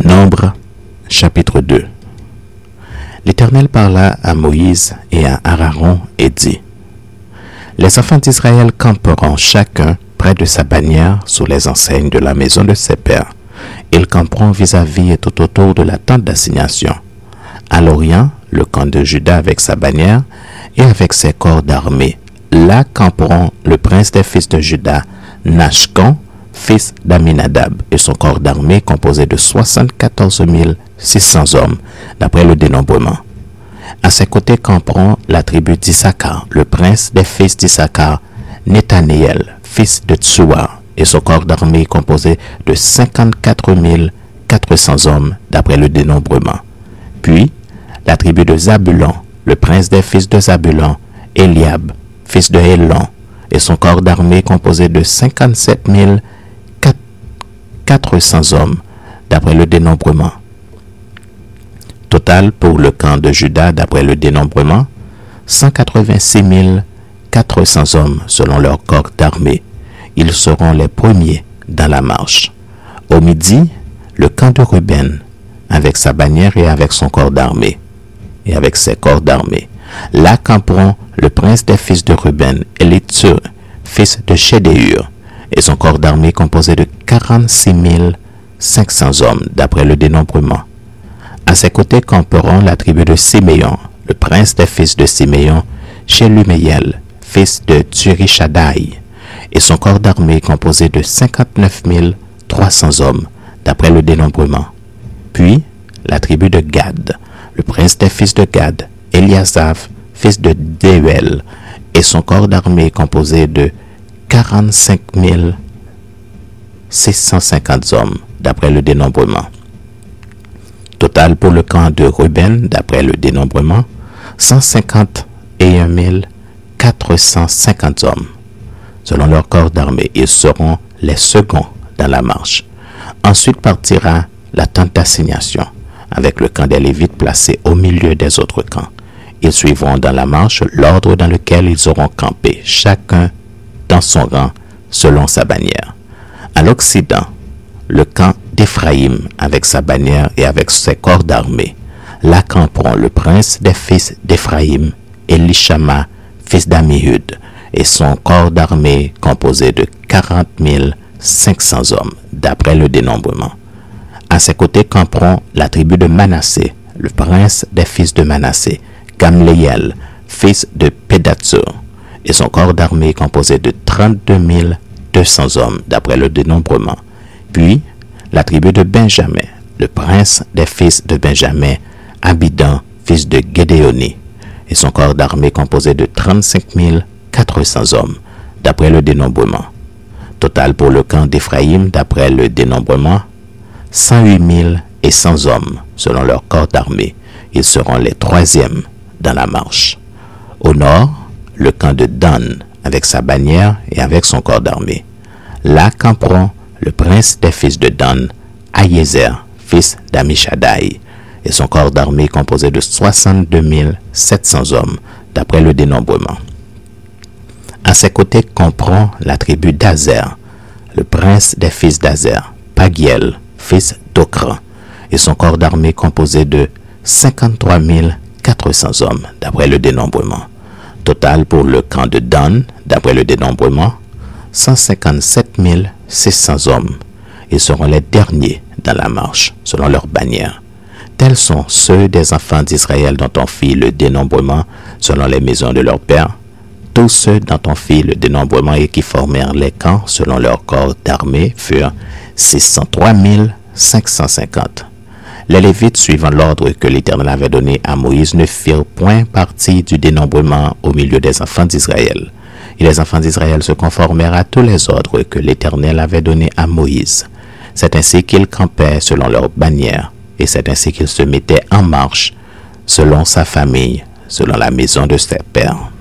Nombre, chapitre 2. L'Éternel parla à Moïse et à Aaron et dit: Les enfants d'Israël camperont chacun près de sa bannière sous les enseignes de la maison de ses pères. Ils camperont vis-à-vis et tout autour de la tente d'assignation. À l'orient, le camp de Juda avec sa bannière et avec ses corps d'armée. Là camperont le prince des fils de Juda, Nashcon, fils d'Aminadab, et son corps d'armée composé de 74 600 hommes, d'après le dénombrement. À ses côtés camperont la tribu d'Issachar, le prince des fils d'Issachar, Nethanéel, fils de Tsua, et son corps d'armée composé de 54 400 hommes, d'après le dénombrement. Puis, la tribu de Zabulon, le prince des fils de Zabulon, Eliab, fils de Hélon, et son corps d'armée composé de 57 400 hommes, d'après le dénombrement. Total pour le camp de Juda, d'après le dénombrement, 186 400 hommes selon leur corps d'armée. Ils seront les premiers dans la marche. Au midi, le camp de Ruben, avec sa bannière et avec son corps d'armée. Et avec ses corps d'armée. Là camperont le prince des fils de Ruben, Élitsur, fils de Chédéur, et son corps d'armée composé de 46 500 hommes, d'après le dénombrement. À ses côtés camperont la tribu de Siméon, le prince des fils de Siméon, Shelumiel, fils de Tsurishadai, et son corps d'armée composé de 59 300 hommes, d'après le dénombrement. Puis, la tribu de Gad, le prince des fils de Gad, Eliasaph, fils de Deuel, et son corps d'armée composé de 45 650 hommes, d'après le dénombrement. Total pour le camp de Ruben, d'après le dénombrement, 151 450 hommes. Selon leur corps d'armée, ils seront les seconds dans la marche. Ensuite partira la tente d'assignation, avec le camp des Lévites placé au milieu des autres camps. Ils suivront dans la marche l'ordre dans lequel ils auront campé, chacun dans son rang, selon sa bannière. À l'Occident, le camp d'Éphraïm avec sa bannière et avec ses corps d'armée. Là camperont le prince des fils d'Éphraïm, Élishama, fils d'Amihud, et son corps d'armée composé de 40 500 hommes, d'après le dénombrement. À ses côtés camperont la tribu de Manassé, le prince des fils de Manassé, Gamliel, fils de Pédatsur, et son corps d'armée composé de 32 200 hommes, d'après le dénombrement. Puis, la tribu de Benjamin, le prince des fils de Benjamin, Abidan, fils de Gédéoni, et son corps d'armée composé de 35 400 hommes, d'après le dénombrement. Total pour le camp d'Éphraïm, d'après le dénombrement, 108 100 hommes, selon leur corps d'armée. Ils seront les troisièmes dans la marche. Au nord, le camp de Dan, avec sa bannière et avec son corps d'armée. Là camperont le prince des fils de Dan, Aïezer, fils d'Amishadai, et son corps d'armée composé de 62 700 hommes, d'après le dénombrement. À ses côtés camperont la tribu d'Azer, le prince des fils d'Azer, Pagiel, fils d'Okran, et son corps d'armée composé de 53 400 hommes, d'après le dénombrement. Total pour le camp de Dan, d'après le dénombrement, 157 600 hommes. Ils seront les derniers dans la marche, selon leur bannière. Tels sont ceux des enfants d'Israël dont on fit le dénombrement, selon les maisons de leurs pères. Tous ceux dont on fit le dénombrement et qui formèrent les camps, selon leur corps d'armée, furent 603 550. Les Lévites, suivant l'ordre que l'Éternel avait donné à Moïse, ne firent point partie du dénombrement au milieu des enfants d'Israël. Et les enfants d'Israël se conformèrent à tous les ordres que l'Éternel avait donnés à Moïse. C'est ainsi qu'ils campaient selon leur bannière, et c'est ainsi qu'ils se mettaient en marche selon sa famille, selon la maison de ses pères.